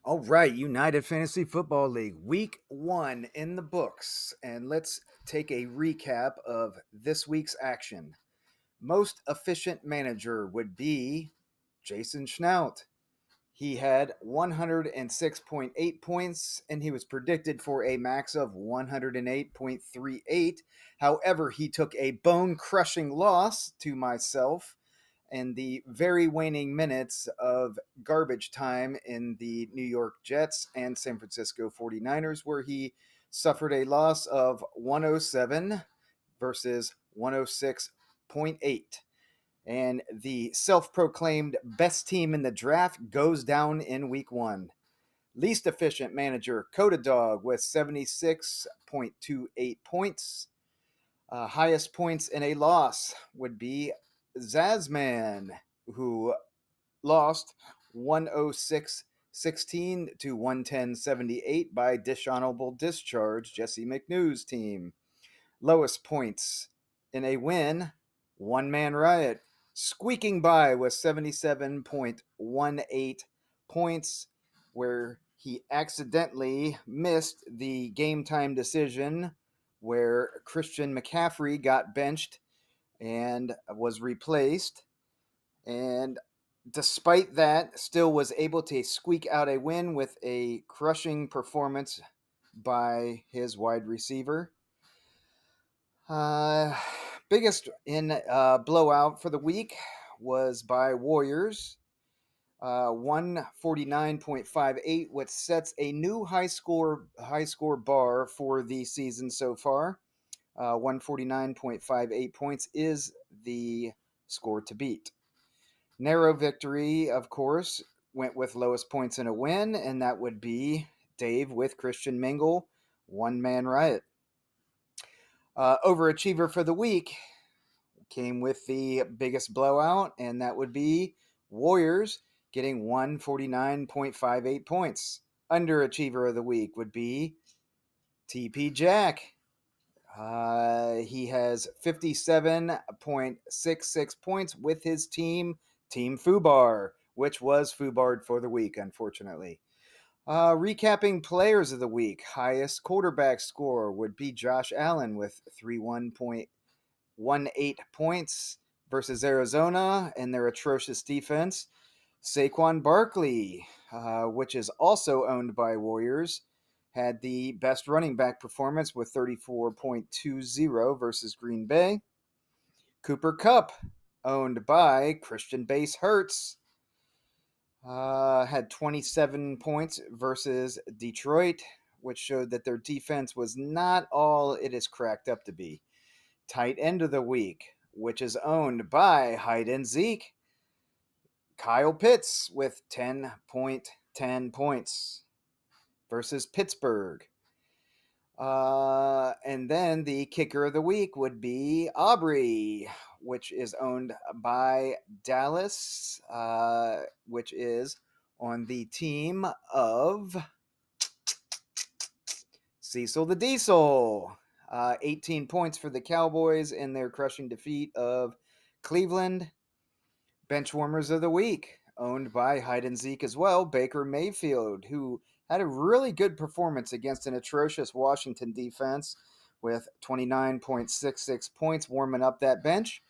All right, United Fantasy Football League, week 1 in the books. And let's take a recap of this week's action. Most efficient manager would be Jason Schnaut. He had 106.8 points and he was predicted for a max of 108.38. However, he took a bone crushing loss to myself in the very waning minutes of garbage time in the New York Jets and San Francisco 49ers, where he suffered a loss of 107 versus 106.8. And the self proclaimed best team in the draft goes down in week 1. Least efficient manager, Coda Dog, with 76.28 points. Highest points in a loss would be Zazman, who lost 106.16 to 110.78 by dishonorable discharge, Jesse McNew's team. Lowest points in a win, One Man Riot, squeaking by with 77.18 points, where he accidentally missed the game time decision where Christian McCaffrey got benched and was replaced. And despite that, still was able to squeak out a win with a crushing performance by his wide receiver. Uh, Biggest in blowout for the week was by Warriors. 149.58, which sets a new high score bar for the season so far. 149.58 points is the score to beat. Narrow victory, of course, went with lowest points in a win, and that would be Dave with Christian Mingle, One Man Riot. Overachiever for the week came with the biggest blowout, and that would be Warriors getting 149.58 points. Underachiever of the week would be TP Jack. He has 57.66 points with his team, Team Fubar, which was Fubarred for the week, unfortunately. Recapping players of the week, highest quarterback score would be Josh Allen with 31.18 points versus Arizona and their atrocious defense. Saquon Barkley, which is also owned by Warriors, had the best running back performance with 34.20 versus Green Bay. Cooper Kupp, owned by Christian Base Hertz, had 27 points versus Detroit, which showed that their defense was not all it is cracked up to be. Tight end of the week, which is owned by Hide and Zeke, Kyle Pitts with 10.10 points versus Pittsburgh. And then the kicker of the week would be Aubrey, which is owned by Dallas, which is on the team of Cecil the Diesel. 18 points for the Cowboys in their crushing defeat of Cleveland. Benchwarmers of the week, owned by Hide and Zeke as well, Baker Mayfield, who had a really good performance against an atrocious Washington defense with 29.66 points, warming up that bench.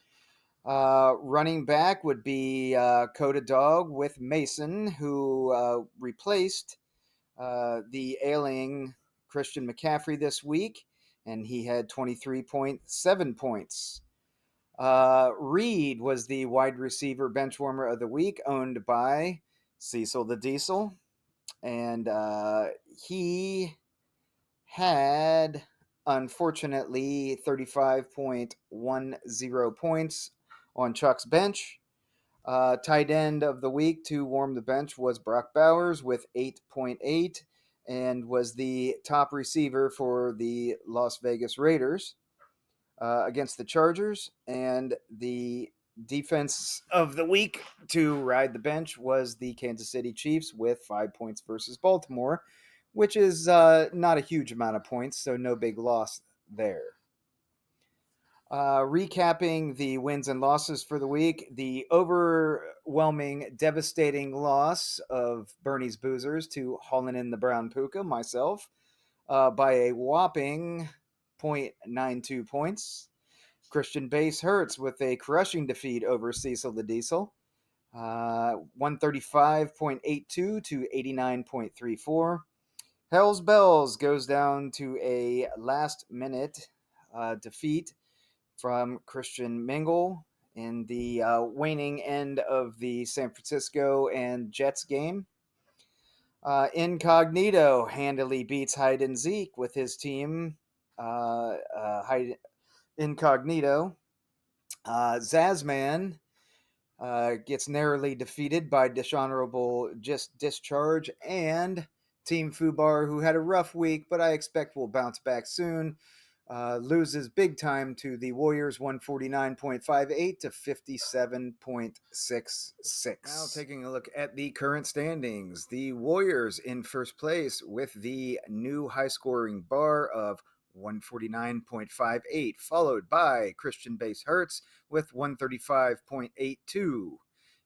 Running back would be Coda Dog with Mason, who replaced the ailing Christian McCaffrey this week, and he had 23.7 points. Reed was the wide receiver benchwarmer of the week, owned by Cecil the Diesel. And he had, unfortunately, 35.10 points on Chuck's bench. Tight end of the week to warm the bench was Brock Bowers with 8.8 and was the top receiver for the Las Vegas Raiders against the Chargers. And the defense of the week to ride the bench was the Kansas City Chiefs with 5 points versus Baltimore, which is not a huge amount of points, so no big loss there. Recapping the wins and losses for the week, the overwhelming, devastating loss of Bernie's Boozers to Holland in the Brown Puka, myself, by a whopping 0.92 points. Christian Base Hertz with a crushing defeat over Cecil the Diesel, 135.82 to 89.34. Hell's Bells goes down to a last minute defeat from Christian Mingle in the waning end of the San Francisco and Jets game. Incognito handily beats Hide and Zeke with his team. Incognito. Zazman gets narrowly defeated by dishonorable just discharge, and Team Fubar, who had a rough week, but I expect will bounce back soon, loses big time to the Warriors, 149.58 to 57.66. Now taking a look at the current standings, the Warriors in first place with the new high scoring bar of 149.58, followed by Christian Base Hertz with 135.82.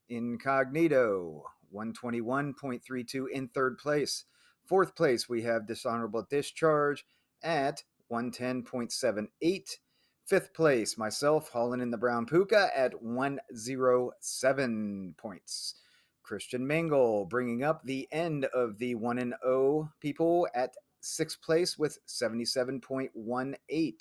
Incognito, 121.32 in third place. Fourth place, we have Dishonorable Discharge at 110.78. Fifth place, myself, Holland in the Brown Puka at 107 points. Christian Mingle bringing up the end of the 1-0 people at sixth place with 77.18.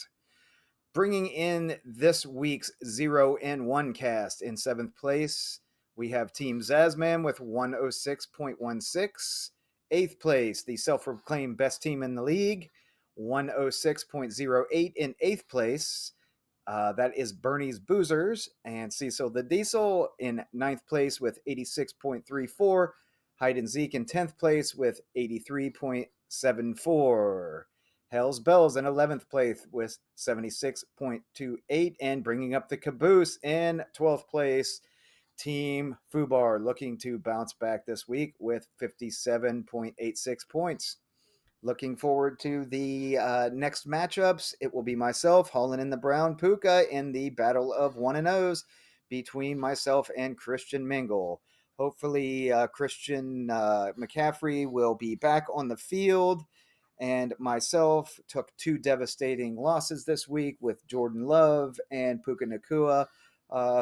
Bringing in this week's 0-1 cast in seventh place, we have Team Zazman with 106.16. Eighth place, the self-proclaimed best team in the league, 106.08 in eighth place. That is Bernie's Boozers, and Cecil the Diesel in ninth place with 86.34. Hide and Zeke in 10th place with 83.74. Hell's Bells in 11th place with 76.28. And bringing up the caboose in 12th place, Team Fubar, looking to bounce back this week with 57.86 points. Looking forward to the next matchups. It will be myself, Holland in the Brown Puka, in the Battle of 1-0s between myself and Christian Mingle. Hopefully, Christian McCaffrey will be back on the field. And myself took two devastating losses this week with Jordan Love and Puka Nakua,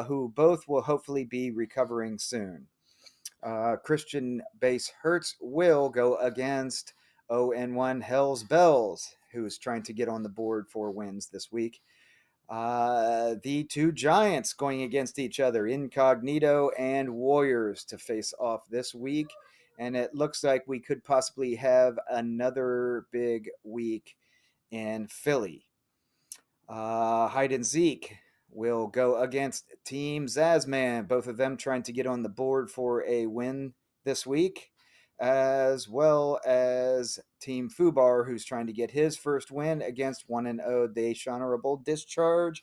who both will hopefully be recovering soon. Christian Base Hertz will go against 0-1 Hell's Bells, who's trying to get on the board for wins this week. The two giants going against each other, Incognito and Warriors, to face off this week. And it looks like we could possibly have another big week in Philly. Hide and Zeke will go against Team Zazman, both of them trying to get on the board for a win this week, as well as Team Fubar, who's trying to get his first win against 1-0 Dishonorable Discharge,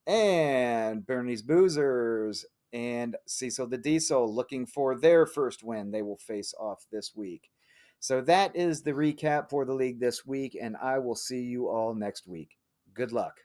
and Bernie's Boozers and Cecil the Diesel looking for their first win. They will face off this week. So that is the recap for the league this week, and I will see you all next week. Good luck.